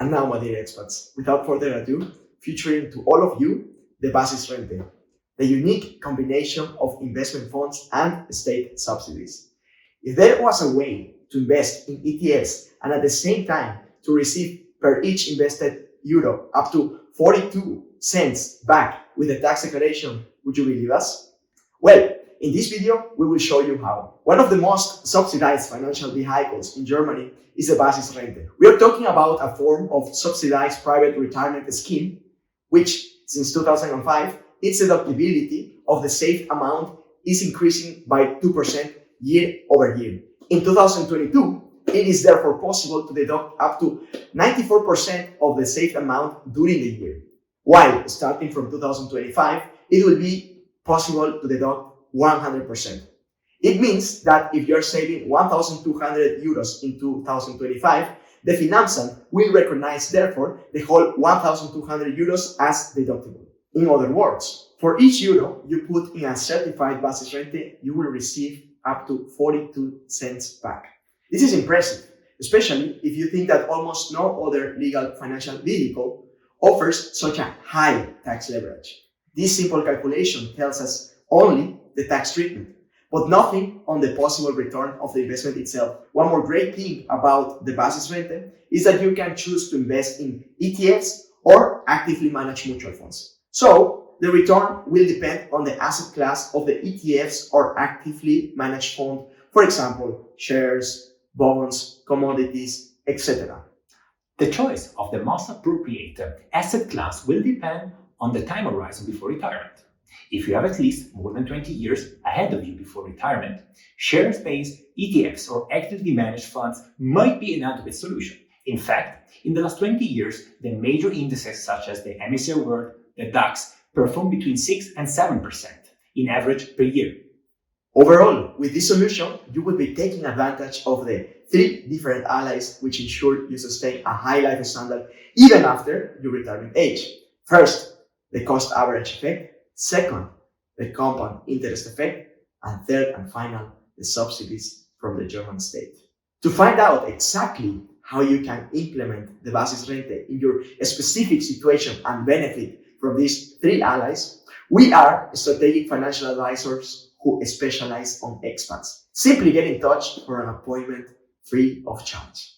And now, my dear expats, without further ado, featuring to all of you the Basisrente, the unique combination of investment funds and state subsidies. If there was a way to invest in ETFs and at the same time to receive per each invested euro up to 42 cents back with a tax declaration, would you believe us? Well, in this video, we will show you how. One of the most subsidized financial vehicles in Germany is the Basisrente. We are talking about a form of subsidized private retirement scheme, which since 2005, its deductibility of the saved amount is increasing by 2% year over year. In 2022, it is therefore possible to deduct up to 94% of the saved amount during the year, while starting from 2025, it will be possible to deduct 100%. It means that if you're saving 1,200 euros in 2025, the Finanzamt will recognize, therefore, the whole 1,200 euros as deductible. In other words, for each euro you put in a certified Basisrente, you will receive up to 42 cents back. This is impressive, especially if you think that almost no other legal financial vehicle offers such a high tax leverage. This simple calculation tells us only the tax treatment, but nothing on the possible return of the investment itself. One more great thing about the Basisrente is that you can choose to invest in ETFs or actively managed mutual funds. So the return will depend on the asset class of the ETFs or actively managed fund, for example, shares, bonds, commodities, etc. The choice of the most appropriate asset class will depend on the time horizon before retirement. If you have at least more than 20 years ahead of you before retirement, shares-based ETFs or actively managed funds might be an adequate solution. In fact, in the last 20 years, the major indices such as the MSCI World, the DAX, performed between 6 and 7% in average per year. Overall, with this solution, you will be taking advantage of the 3 different allies which ensure you sustain a high life standard even after your retirement age. First, the cost average effect. Second, the compound interest effect. And third and final, the subsidies from the German state. To find out exactly how you can implement the Basisrente in your specific situation and benefit from these 3 allies, we are strategic financial advisors who specialize on expats. Simply get in touch for an appointment free of charge.